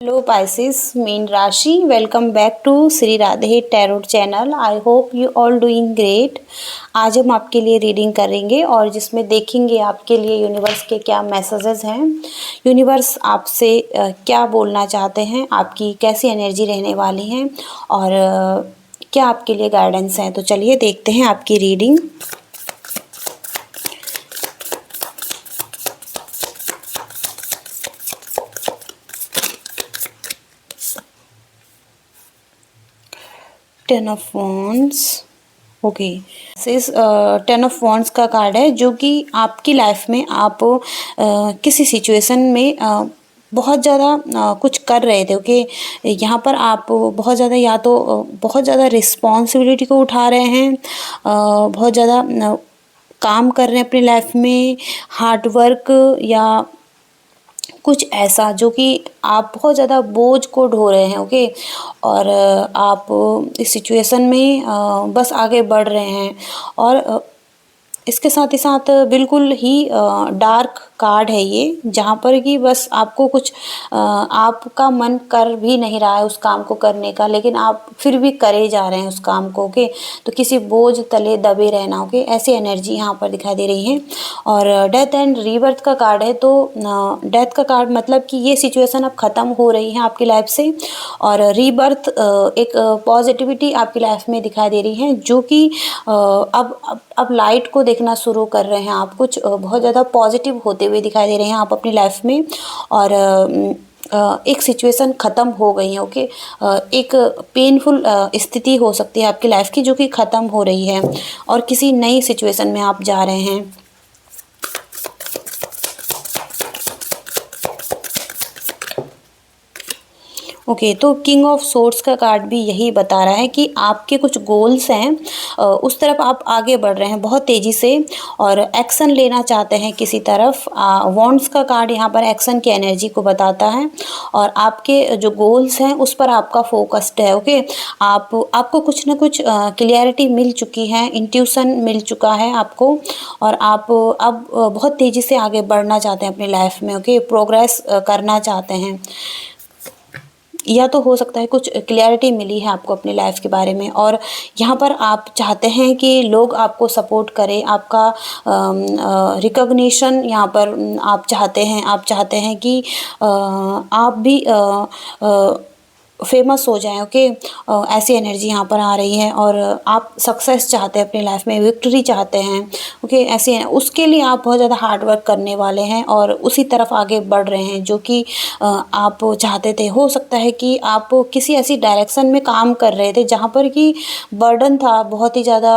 Hello Pisces मीन राशि, welcome back to Shri Radhe tarot channel. I hope you all doing great. आज हम आपके लिए रीडिंग करेंगे और जिसमें देखेंगे आपके लिए यूनिवर्स के क्या मैसेजेस हैं, यूनिवर्स आपसे क्या बोलना चाहते हैं, आपकी कैसी एनर्जी रहने वाली है और क्या आपके लिए गाइडेंस है। तो चलिए देखते हैं आपकी reading. Ten of wands, okay. Ten of wands का कार्ड है जो कि आपकी लाइफ में आप किसी सिचुएशन में बहुत ज़्यादा कुछ कर रहे थे। ओके, यहाँ पर आप बहुत ज़्यादा या तो बहुत ज़्यादा रिस्पॉन्सिबिलिटी को उठा रहे हैं, बहुत ज़्यादा काम कर रहे हैं अपनी लाइफ में, हार्ड वर्क या कुछ ऐसा जो कि आप बहुत ज़्यादा बोझ को ढो रहे हैं। ओके, और आप इस सिचुएशन में बस आगे बढ़ रहे हैं और इसके साथ ही साथ बिल्कुल ही डार्क कार्ड है ये, जहाँ पर कि बस आपको कुछ आपका मन कर भी नहीं रहा है उस काम को करने का, लेकिन आप फिर भी करे जा रहे हैं उस काम को। ओके, तो किसी बोझ तले दबे रहना। ओके, ऐसी एनर्जी यहाँ पर दिखाई दे रही है। और डेथ एंड रीबर्थ का कार्ड है, तो डेथ का कार्ड मतलब कि ये सिचुएशन अब ख़त्म हो रही है आपकी लाइफ से, और रीबर्थ एक पॉजिटिविटी आपकी लाइफ में दिखाई दे रही है, जो कि अब लाइट को देखना शुरू कर रहे हैं आप, कुछ बहुत ज़्यादा पॉजिटिव होते हुए दिखाई दे रहे हैं आप अपनी लाइफ में। और एक सिचुएशन ख़त्म हो गई है। ओके, एक पेनफुल स्थिति हो सकती है आपकी लाइफ की जो कि ख़त्म हो रही है और किसी नई सिचुएशन में आप जा रहे हैं। ओके, तो किंग ऑफ सोर्ड्स का कार्ड भी यही बता रहा है कि आपके कुछ गोल्स हैं, उस तरफ आप आगे बढ़ रहे हैं बहुत तेज़ी से और एक्शन लेना चाहते हैं किसी तरफ। वॉन्ड्स का कार्ड यहाँ पर एक्शन की एनर्जी को बताता है और आपके जो गोल्स हैं उस पर आपका फोकस्ड है। ओके, आपको कुछ ना कुछ क्लियरिटी मिल चुकी है, इंट्यूशन मिल चुका है आपको, और आप अब बहुत तेज़ी से आगे बढ़ना चाहते हैं अपनी लाइफ में। ओके, प्रोग्रेस करना चाहते हैं, या तो हो सकता है कुछ क्लैरिटी मिली है आपको अपनी लाइफ के बारे में, और यहाँ पर आप चाहते हैं कि लोग आपको सपोर्ट करें, आपका रिकॉग्निशन यहाँ पर आप चाहते हैं कि आप भी फेमस हो जाएं। ओके, ऐसी एनर्जी यहाँ पर आ रही है और आप सक्सेस चाहते हैं अपनी लाइफ में, विक्ट्री चाहते हैं। ओके, ऐसी उसके लिए आप बहुत ज़्यादा हार्ड वर्क करने वाले हैं और उसी तरफ आगे बढ़ रहे हैं जो कि आप चाहते थे। हो सकता है कि आप किसी ऐसी डायरेक्शन में काम कर रहे थे जहाँ पर कि बर्डन था, बहुत ही ज़्यादा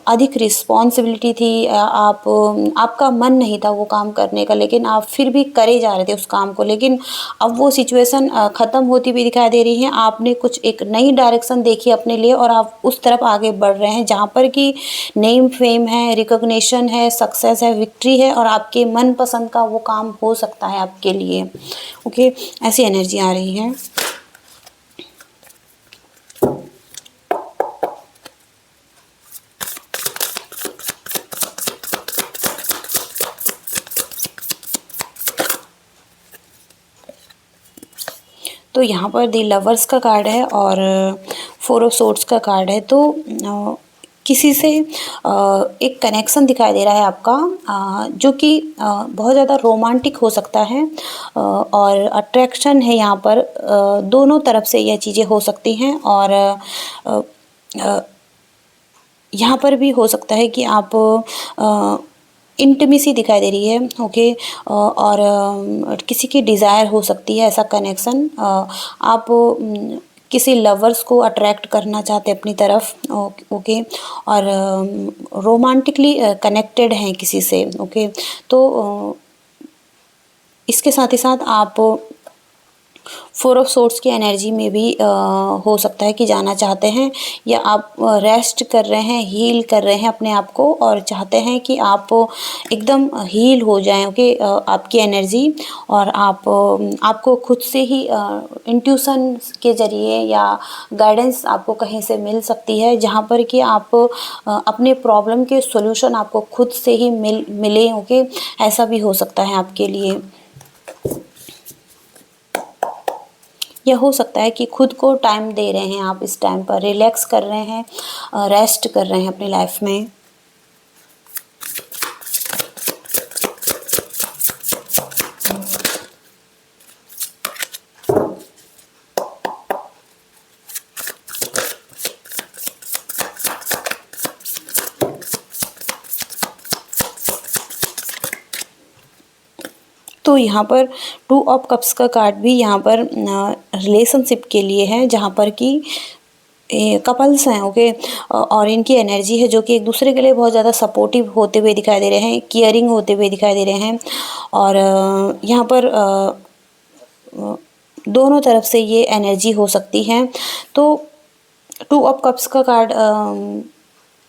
अधिक रिस्पॉन्सिबिलिटी थी, आपका मन नहीं था वो काम करने का, लेकिन आप फिर भी करे जा रहे थे उस काम को। लेकिन अब वो सिचुएशन ख़त्म होती भी दिखाई दे रही है, आपने कुछ एक नई डायरेक्शन देखी अपने लिए और आप उस तरफ आगे बढ़ रहे हैं जहाँ पर कि नेम फेम है, रिकॉग्निशन है, सक्सेस है, विक्ट्री है और आपके मनपसंद का वो काम हो सकता है आपके लिए। ओके, ऐसी एनर्जी आ रही है। तो यहाँ पर दी लवर्स का कार्ड है और फोर ऑफ सोर्ड्स का कार्ड है। तो किसी से एक कनेक्शन दिखाई दे रहा है आपका, जो कि बहुत ज़्यादा रोमांटिक हो सकता है और अट्रैक्शन है यहाँ पर। दोनों तरफ से यह चीज़ें हो सकती हैं और यहाँ पर भी हो सकता है कि आप इंटिमेसी दिखाई दे रही है। ओके, और किसी की डिज़ायर हो सकती है, ऐसा कनेक्शन। आप किसी लवर्स को अट्रैक्ट करना चाहते हैं अपनी तरफ। ओके, और रोमांटिकली कनेक्टेड हैं किसी से। ओके, तो इसके साथ ही साथ आप फोर ऑफ सोर्ड्स की एनर्जी में भी हो सकता है कि जाना चाहते हैं, या आप रेस्ट कर रहे हैं, हील कर रहे हैं अपने आप को और चाहते हैं कि आप एकदम हील हो जाएं। ओके, आपकी एनर्जी, और आपको खुद से ही इंट्यूशन के ज़रिए या गाइडेंस आपको कहीं से मिल सकती है, जहाँ पर कि आप अपने प्रॉब्लम के सॉल्यूशन आपको खुद से ही मिले। ओके, ऐसा भी हो सकता है आपके लिए। या हो सकता है कि खुद को टाइम दे रहे हैं आप, इस टाइम पर रिलैक्स कर रहे हैं, रेस्ट कर रहे हैं अपनी लाइफ में। तो यहाँ पर 2 ऑफ कप्स का कार्ड भी यहाँ पर रिलेशनशिप के लिए है, जहाँ पर कि कपल्स हैं, ओके, और इनकी एनर्जी है जो कि एक दूसरे के लिए बहुत ज़्यादा सपोर्टिव होते हुए दिखाई दे रहे हैं, केयरिंग होते हुए दिखाई दे रहे हैं। और यहाँ पर दोनों तरफ से ये एनर्जी हो सकती है। तो 2 ऑफ कप्स का कार्ड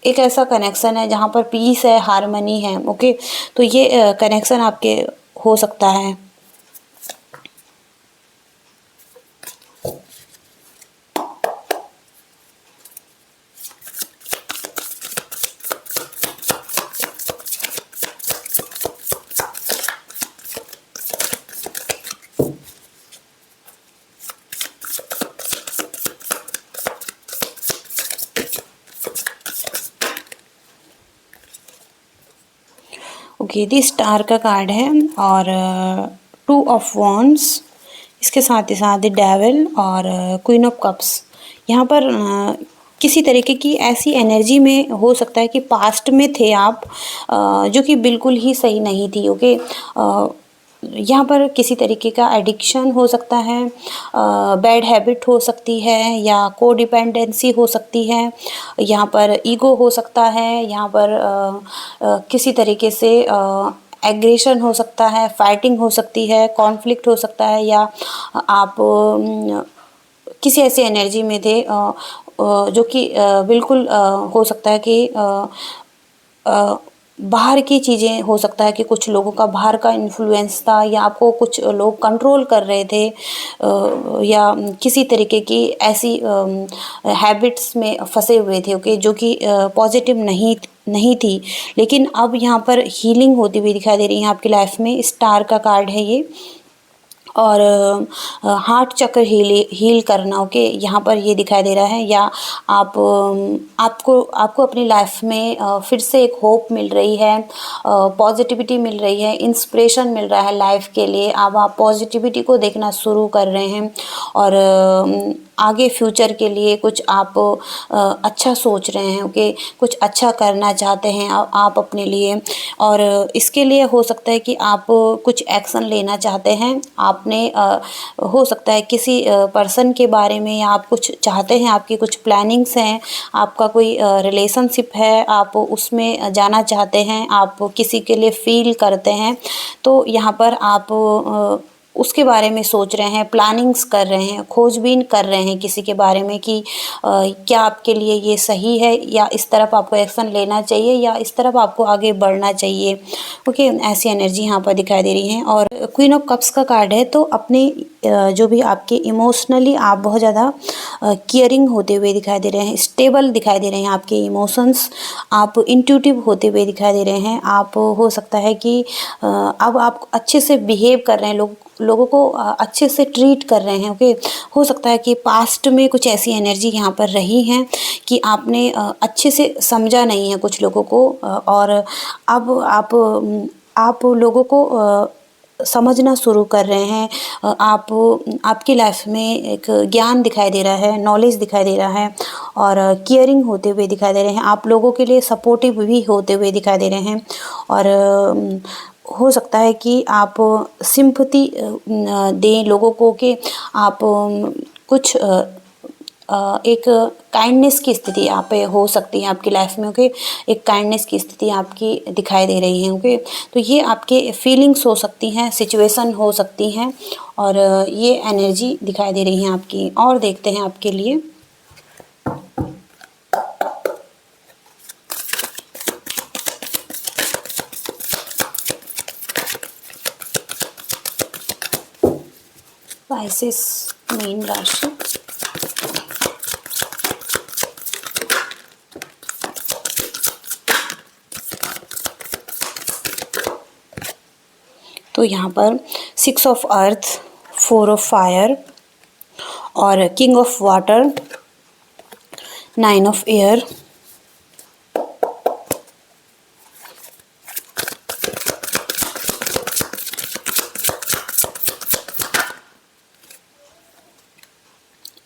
एक ऐसा कनेक्शन है जहाँ पर पीस है, हार्मनी है, ओके। तो ये कनेक्शन आपके हो सकता है। ओके, दी स्टार का कार्ड है और 2 ऑफ वॉन्ड्स, इसके साथ ही साथ द डेविल और क्वीन ऑफ कप्स। यहाँ पर किसी तरीके की ऐसी एनर्जी में हो सकता है कि पास्ट में थे आप, जो कि बिल्कुल ही सही नहीं थी, ओके। यहाँ पर किसी तरीके का एडिक्शन हो सकता है, बैड हैबिट हो सकती है, या को डिपेंडेंसी हो सकती है, यहाँ पर ईगो हो सकता है, यहाँ पर किसी तरीके से एग्रेशन हो सकता है, फाइटिंग हो सकती है, कॉन्फ्लिक्ट हो सकता है, या आप किसी ऐसी एनर्जी में थे जो कि बिल्कुल हो सकता है कि बाहर की चीज़ें, हो सकता है कि कुछ लोगों का बाहर का इन्फ्लुएंस था, या आपको कुछ लोग कंट्रोल कर रहे थे, या किसी तरीके की ऐसी हैबिट्स में फंसे हुए थे, ओके, जो कि पॉजिटिव नहीं थी। लेकिन अब यहाँ पर हीलिंग होती हुई दिखाई दे रही है आपकी लाइफ में। स्टार का कार्ड है ये, और हार्ट चक्र हील करना, ओके, यहाँ पर ये दिखाई दे रहा है। या आप आपको अपनी लाइफ में फिर से एक होप मिल रही है, पॉजिटिविटी मिल रही है, इंस्पिरेशन मिल रहा है लाइफ के लिए। अब आप पॉजिटिविटी को देखना शुरू कर रहे हैं, और आगे फ्यूचर के लिए कुछ आप अच्छा सोच रहे हैं, ओके, कुछ अच्छा करना चाहते हैं आप अपने लिए। और इसके लिए हो सकता है कि आप कुछ एक्शन लेना चाहते हैं। आपने हो सकता है किसी पर्सन के बारे में, या आप कुछ चाहते हैं, आपकी कुछ प्लानिंग्स हैं, आपका कोई रिलेशनशिप है, आप उसमें जाना चाहते हैं, आप किसी के लिए फील करते हैं। तो यहाँ पर आप उसके बारे में सोच रहे हैं, प्लानिंग्स कर रहे हैं, खोजबीन कर रहे हैं किसी के बारे में कि क्या आपके लिए ये सही है, या इस तरफ आपको एक्शन लेना चाहिए, या इस तरफ आपको आगे बढ़ना चाहिए, ओके। ऐसी एनर्जी यहाँ पर दिखाई दे रही है। और क्वीन ऑफ कप्स का कार्ड है, तो अपने जो भी आपके इमोशनली आप बहुत ज़्यादा केयरिंग होते हुए दिखाई दे रहे हैं, स्टेबल दिखाई दे रहे हैं आपके इमोशंस, आप इंट्यूटिव होते हुए दिखाई दे रहे हैं। आप हो सकता है कि अब आप अच्छे से बिहेव कर रहे हैं, लोगों को अच्छे से ट्रीट कर रहे हैं, ओके। हो सकता है कि पास्ट में कुछ ऐसी एनर्जी यहाँ पर रही हैं कि आपने अच्छे से समझा नहीं है कुछ लोगों को, और अब आप लोगों को समझना शुरू कर रहे हैं। आपकी लाइफ में एक ज्ञान दिखाई दे रहा है, नॉलेज दिखाई दे रहा है, और केयरिंग होते हुए दिखाई दे रहे हैं। आप लोगों के लिए सपोर्टिव भी होते हुए दिखाई दे रहे हैं। और हो सकता है कि आप सिंपैथी दें लोगों को, कि आप कुछ एक काइंडनेस की स्थिति यहाँ पे हो सकती है आपकी लाइफ में, ओके। एक काइंडनेस की स्थिति आपकी दिखाई दे रही है, ओके। तो ये आपके फीलिंग्स हो सकती हैं, सिचुएशन हो सकती हैं, और ये एनर्जी दिखाई दे रही है आपकी। और देखते हैं आपके लिए। स्पाइसेस मीन राशि, तो यहाँ पर 6 ऑफ अर्थ, 4 ऑफ फायर, और king of water, 9 of air,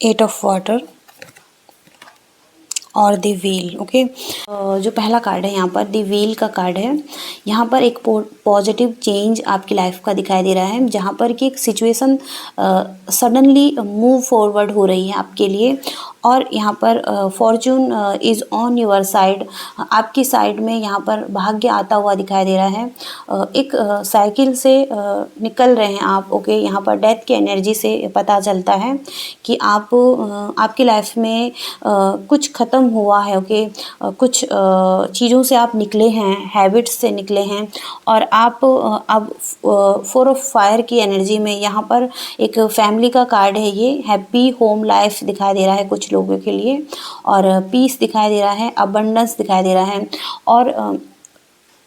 eight of water और द व्हील। ओके, जो पहला कार्ड है यहाँ पर द व्हील का कार्ड है। यहाँ पर एक पॉजिटिव चेंज आपकी लाइफ का दिखाई दे रहा है, जहाँ पर कि एक सिचुएशन सडनली मूव फॉरवर्ड हो रही है आपके लिए, और यहाँ पर Fortune is on your side, आपकी साइड में यहाँ पर भाग्य आता हुआ दिखाई दे रहा है। एक साइकिल से निकल रहे हैं आप। ओके, यहाँ पर डेथ की एनर्जी से पता चलता है कि आप आपकी लाइफ में कुछ ख़त्म हुआ है। ओके, कुछ चीज़ों से आप निकले हैं, हैबिट्स से निकले हैं, और आप अब 4 ऑफ फायर की एनर्जी में यहाँ पर एक फैमिली का कार्ड है। ये हैप्पी होम लाइफ दिखाई दे रहा है कुछ लोगों के लिए, और पीस दिखाई दे रहा है, अबंडेंस दिखाई दे रहा है, और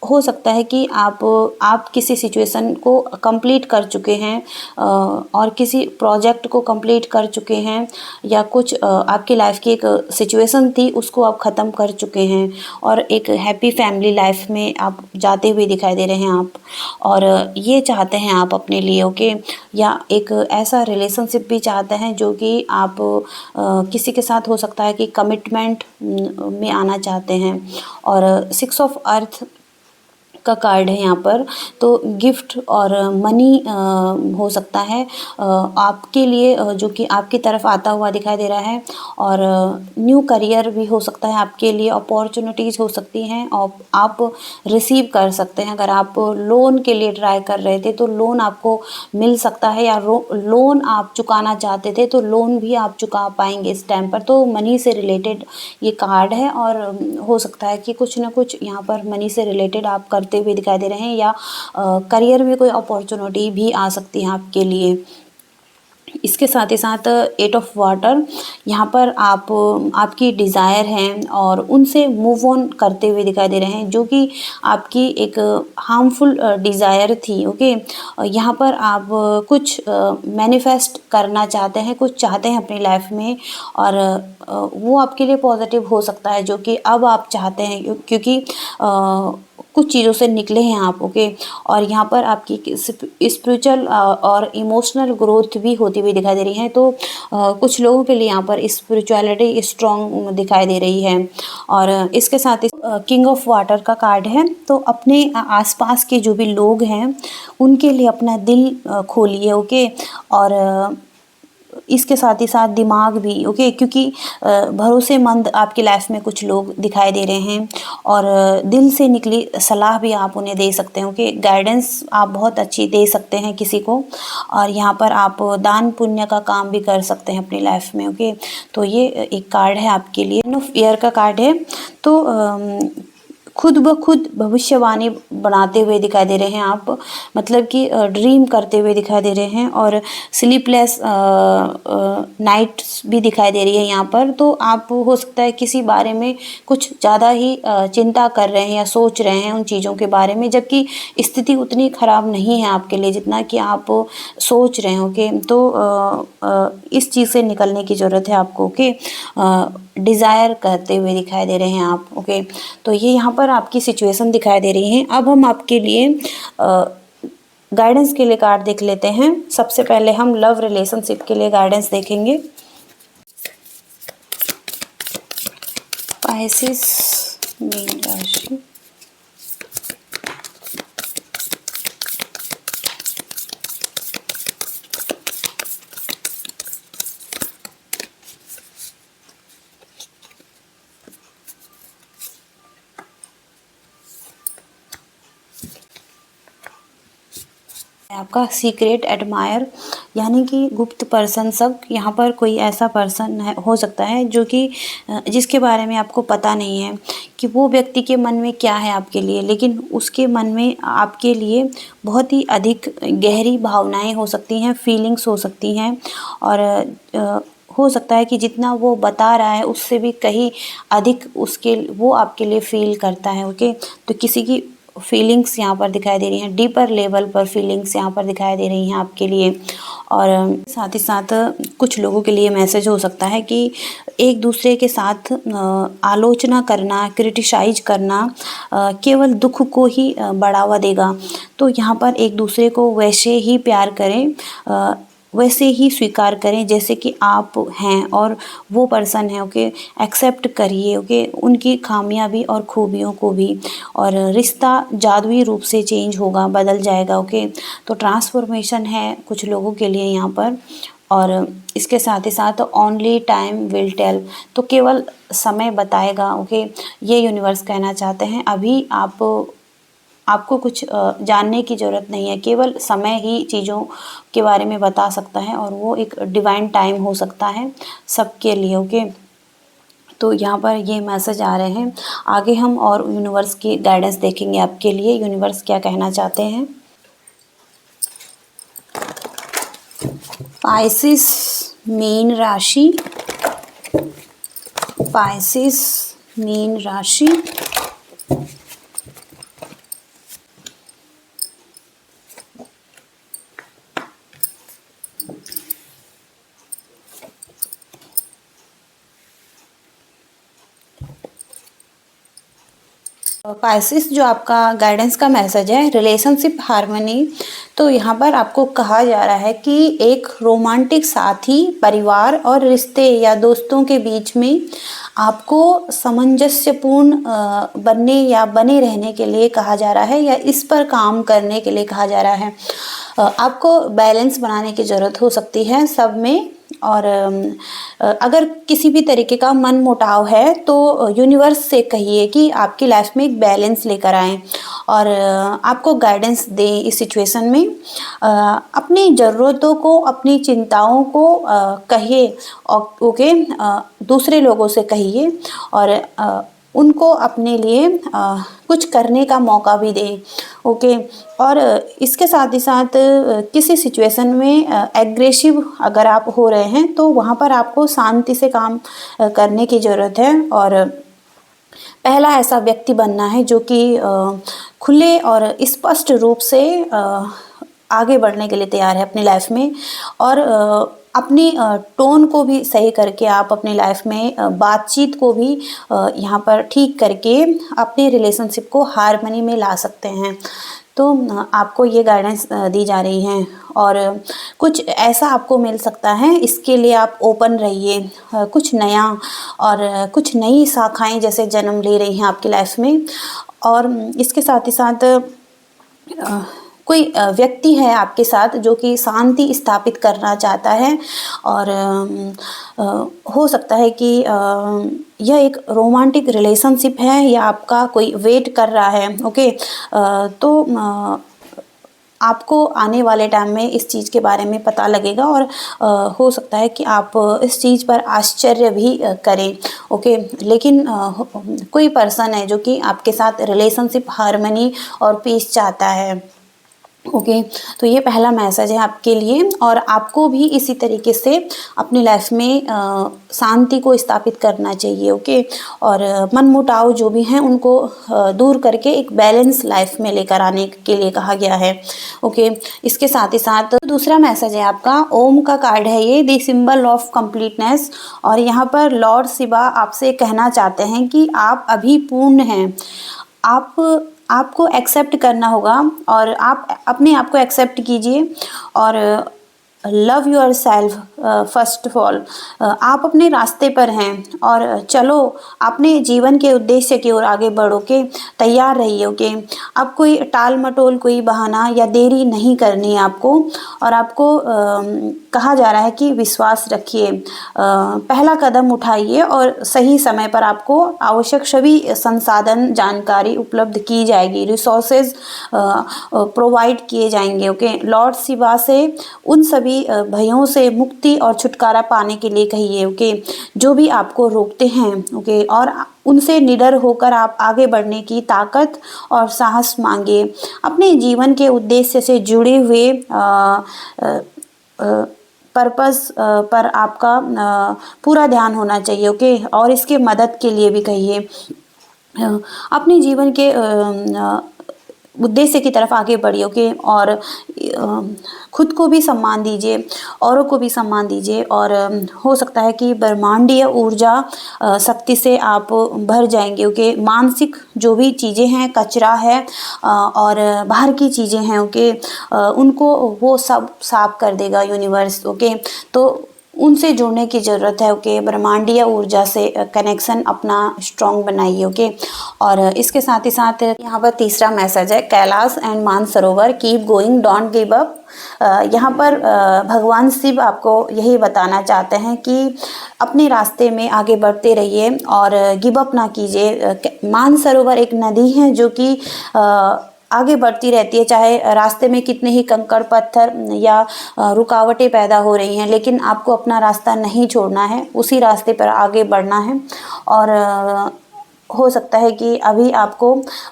हो सकता है कि आप किसी सिचुएशन को कंप्लीट कर चुके हैं, और किसी प्रोजेक्ट को कंप्लीट कर चुके हैं, या कुछ आपकी लाइफ की एक सिचुएशन थी उसको आप ख़त्म कर चुके हैं, और एक हैप्पी फैमिली लाइफ में आप जाते हुए दिखाई दे रहे हैं आप, और ये चाहते हैं आप अपने लिए। ओके, या एक ऐसा रिलेशनशिप भी चाहते हैं जो कि आप किसी के साथ हो सकता है कि कमिटमेंट में आना चाहते हैं। और 6 ऑफ अर्थ का कार्ड है यहाँ पर, तो गिफ्ट और मनी हो सकता है आपके लिए, जो कि आपकी तरफ आता हुआ दिखाई दे रहा है, और न्यू करियर भी हो सकता है आपके लिए, अपॉर्चुनिटीज़ हो सकती हैं, और आप रिसीव कर सकते हैं। अगर आप लोन के लिए ट्राई कर रहे थे तो लोन आपको मिल सकता है, या लोन आप चुकाना चाहते थे तो लोन भी आप चुका पाएंगे इस टाइम पर। तो मनी से रिलेटेड ये कार्ड है, और हो सकता है कि कुछ ना कुछ यहाँ पर मनी से रिलेटेड आप करते हुए दिखाई दे रहे हैं, या करियर में कोई अपॉर्चुनिटी भी आ सकती है आपके लिए। इसके साथ ही साथ 8 ऑफ वाटर, यहाँ पर आपकी डिज़ायर हैं और उनसे मूव ऑन करते हुए दिखाई दे रहे हैं, जो कि आपकी एक हार्मफुल डिज़ायर थी। ओके, यहाँ पर आप कुछ मैनिफेस्ट करना चाहते हैं, कुछ चाहते हैं अपनी लाइफ में, और वो आपके लिए पॉजिटिव हो सकता है, जो कि अब आप चाहते हैं, क्योंकि कुछ चीज़ों से निकले हैं आप। ओके, और यहाँ पर आपकी स्पिरिचुअल और इमोशनल ग्रोथ भी होती हुई दिखाई दे रही है। तो कुछ लोगों के लिए यहाँ पर स्पिरिचुअलिटी स्ट्रॉन्ग दिखाई दे रही है। और इसके साथ ही किंग ऑफ वाटर का कार्ड है, तो अपने आसपास के जो भी लोग हैं उनके लिए अपना दिल खोलिए। ओके, और इसके साथ ही साथ दिमाग भी। ओके, क्योंकि भरोसेमंद आपकी लाइफ में कुछ लोग दिखाई दे रहे हैं, और दिल से निकली सलाह भी आप उन्हें दे सकते हैं। ओके, गाइडेंस आप बहुत अच्छी दे सकते हैं किसी को, और यहाँ पर आप दान पुण्य का काम भी कर सकते हैं अपनी लाइफ में। ओके, तो ये एक कार्ड है आपके लिए। ऑफ ईयर का कार्ड है, तो खुद ब खुद भविष्यवाणी बनाते हुए दिखाई दे रहे हैं आप, मतलब कि ड्रीम करते हुए दिखाई दे रहे हैं, और स्लीपलेस नाइट्स भी दिखाई दे रही है यहाँ पर। तो आप हो सकता है किसी बारे में कुछ ज़्यादा ही चिंता कर रहे हैं या सोच रहे हैं उन चीज़ों के बारे में, जबकि स्थिति उतनी ख़राब नहीं है आपके लिए जितना कि आप सोच रहे हैं। ओके, तो इस चीज़ से निकलने की ज़रूरत है आपको। ओके, डिज़ायर करते हुए दिखाई दे रहे हैं आप। ओके, तो ये यहाँ पर आपकी सिचुएशन दिखाई दे रही है। अब हम आपके लिए गाइडेंस के लिए कार्ड देख लेते हैं। सबसे पहले हम लव रिलेशनशिप के लिए गाइडेंस देखेंगे। पाइसेस मीन राशि, आपका सीक्रेट एडमायर, यानी कि गुप्त पर्सन। सब यहाँ पर कोई ऐसा पर्सन है, हो सकता है जो कि जिसके बारे में आपको पता नहीं है कि वो व्यक्ति के मन में क्या है आपके लिए, लेकिन उसके मन में आपके लिए बहुत ही अधिक गहरी भावनाएं हो सकती हैं, फीलिंग्स हो सकती हैं, और हो सकता है कि जितना वो बता रहा है उससे भी कहीं अधिक वो आपके लिए फील करता है। ओके, तो किसी की फीलिंग्स यहाँ पर दिखाई दे रही हैं, डीपर लेवल पर फीलिंग्स यहाँ पर दिखाई दे रही हैं आपके लिए। और साथ ही साथ कुछ लोगों के लिए मैसेज हो सकता है कि एक दूसरे के साथ आलोचना करना, क्रिटिसाइज करना केवल दुख को ही बढ़ावा देगा। तो यहाँ पर एक दूसरे को वैसे ही प्यार करें, वैसे ही स्वीकार करें जैसे कि आप हैं और वो पर्सन है। ओके, एक्सेप्ट करिए। ओके, उनकी खामियां और खूबियों को भी। और रिश्ता जादुई रूप से चेंज होगा, बदल जाएगा। ओके, तो ट्रांसफॉर्मेशन है कुछ लोगों के लिए यहाँ पर। और इसके साथ ही साथ ओनली टाइम विल टेल, तो केवल समय बताएगा। ओके, ये यूनिवर्स कहना चाहते हैं। अभी आपको कुछ जानने की ज़रूरत नहीं है, केवल समय ही चीज़ों के बारे में बता सकता है, और वो एक डिवाइन टाइम हो सकता है सबके लिए। ओके, तो यहाँ पर ये मैसेज आ रहे हैं। आगे हम और यूनिवर्स की गाइडेंस देखेंगे आपके लिए, यूनिवर्स क्या कहना चाहते हैं। पाइसिस मीन राशि, पाइसिस मीन राशि। पाइसिस जो आपका गाइडेंस का मैसेज है, रिलेशनशिप हार्मनी। तो यहाँ पर आपको कहा जा रहा है कि एक रोमांटिक साथी, परिवार और रिश्ते या दोस्तों के बीच में आपको सामंजस्यपूर्ण बनने या बने रहने के लिए कहा जा रहा है, या इस पर काम करने के लिए कहा जा रहा है। आपको बैलेंस बनाने की ज़रूरत हो सकती है सब में। और अगर किसी भी तरीके का मन मुटाव है तो यूनिवर्स से कहिए कि आपकी लाइफ में एक बैलेंस लेकर आएँ, और आपको गाइडेंस दें इस सिचुएशन में। अपनी ज़रूरतों को, अपनी चिंताओं को कहिए। ओके, दूसरे लोगों से कहिए, और उनको अपने लिए कुछ करने का मौका भी दें। ओके, और इसके साथ ही साथ किसी सिचुएशन में एग्रेसिव अगर आप हो रहे हैं तो वहाँ पर आपको शांति से काम करने की ज़रूरत है। और पहला ऐसा व्यक्ति बनना है जो कि खुले और स्पष्ट रूप से आगे बढ़ने के लिए तैयार है अपनी लाइफ में। और अपनी टोन को भी सही करके आप अपनी लाइफ में बातचीत को भी यहाँ पर ठीक करके अपने रिलेशनशिप को हार्मनी में ला सकते हैं। तो आपको ये गाइडेंस दी जा रही हैं, और कुछ ऐसा आपको मिल सकता है, इसके लिए आप ओपन रहिए। कुछ नया और कुछ नई शाखाएं जैसे जन्म ले रही हैं आपकी लाइफ में। और इसके साथ ही साथ कोई व्यक्ति है आपके साथ जो कि शांति स्थापित करना चाहता है। और हो सकता है कि यह एक रोमांटिक रिलेशनशिप है, या आपका कोई वेट कर रहा है। ओके, तो आपको आने वाले टाइम में इस चीज़ के बारे में पता लगेगा, और हो सकता है कि आप इस चीज़ पर आश्चर्य भी करें। ओके, लेकिन कोई पर्सन है जो कि आपके साथ रिलेशनशिप हार्मनी और पीस चाहता है। ओके, तो ये पहला मैसेज है आपके लिए। और आपको भी इसी तरीके से अपनी लाइफ में शांति को स्थापित करना चाहिए। ओके, और मनमुटाव जो भी हैं उनको दूर करके एक बैलेंस लाइफ में लेकर आने के लिए कहा गया है। ओके, इसके साथ ही साथ दूसरा मैसेज है आपका, ओम का कार्ड है ये, द सिंबल ऑफ कंप्लीटनेस। और यहाँ पर लॉर्ड शिवा आपसे कहना चाहते हैं कि आप अभी पूर्ण हैं। आपको एक्सेप्ट करना होगा, और आप अपने आप को एक्सेप्ट कीजिए। और love your self first of all. आप अपने रास्ते पर हैं, और चलो अपने जीवन के उद्देश्य की ओर आगे बढ़ो के तैयार रहिए। ओके, अब कोई टाल मटोल, कोई बहाना या देरी नहीं करनी है आपको। और आपको कहा जा रहा है कि विश्वास रखिए, पहला कदम उठाइए, और सही समय पर आपको आवश्यक सभी संसाधन, जानकारी उपलब्ध की जाएगी, रिसोर्सेज प्रोवाइड किए जाएंगे। ओके, लॉर्ड शिवा से उन सभी भयों से मुक्ति और छुटकारा पाने के लिए कहिए। ओके, जो भी आपको रोकते हैं। ओके, और उनसे निडर होकर आप आगे बढ़ने की ताकत और साहस मांगिए। अपने जीवन के उद्देश्य से जुड़े हुए पर्पस पर आपका पूरा ध्यान होना चाहिए। ओके, और इसके मदद के लिए भी कहिए। अपने जीवन के उद्देश्य की तरफ आगे बढ़िए, ओके। और खुद को भी सम्मान दीजिए, औरों को भी सम्मान दीजिए, और हो सकता है कि ब्रह्मांडीय ऊर्जा शक्ति से आप भर जाएंगे, ओके। मानसिक जो भी चीज़ें हैं, कचरा है और बाहर की चीज़ें हैं, ओके, उनको वो सब साफ कर देगा यूनिवर्स, ओके। तो उनसे जुड़ने की ज़रूरत है, ओके। ब्रह्मांडीय ऊर्जा से कनेक्शन अपना स्ट्रॉन्ग बनाइए, ओके। और इसके साथ ही साथ यहाँ पर तीसरा मैसेज है, Kailash and Mansarovar, keep going, don't give up. यहाँ पर भगवान शिव आपको यही बताना चाहते हैं कि अपने रास्ते में आगे बढ़ते रहिए और गिव अप ना कीजिए। मानसरोवर एक नदी है जो कि आगे बढ़ती रहती है, चाहे रास्ते में कितने ही कंकड़ पत्थर या रुकावटें पैदा हो रही हैं, लेकिन आपको अपना रास्ता नहीं छोड़ना है, उसी रास्ते पर आगे बढ़ना है। और हो सकता है कि अभी आपको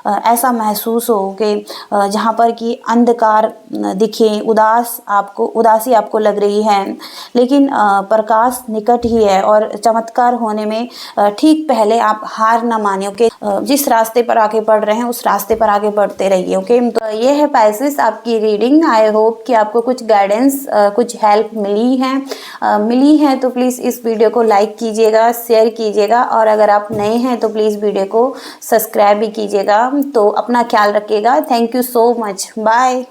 ऐसा महसूस हो कि जहाँ पर कि अंधकार दिखे, उदासी आपको लग रही है, लेकिन प्रकाश निकट ही है और चमत्कार होने में ठीक पहले आप हार ना मानिए, ओके। जिस रास्ते पर आगे बढ़ रहे हैं उस रास्ते पर आगे बढ़ते रहिए, ओके। तो ये है पाइसेस आपकी रीडिंग। आई होप कि आपको कुछ गाइडेंस, कुछ हेल्प मिली है तो प्लीज़ इस वीडियो को लाइक कीजिएगा, शेयर कीजिएगा, और अगर आप नए हैं तो प्लीज़ वीडियो को सब्सक्राइब भी कीजिएगा। तो अपना ख्याल रखिएगा। Thank you so much, bye.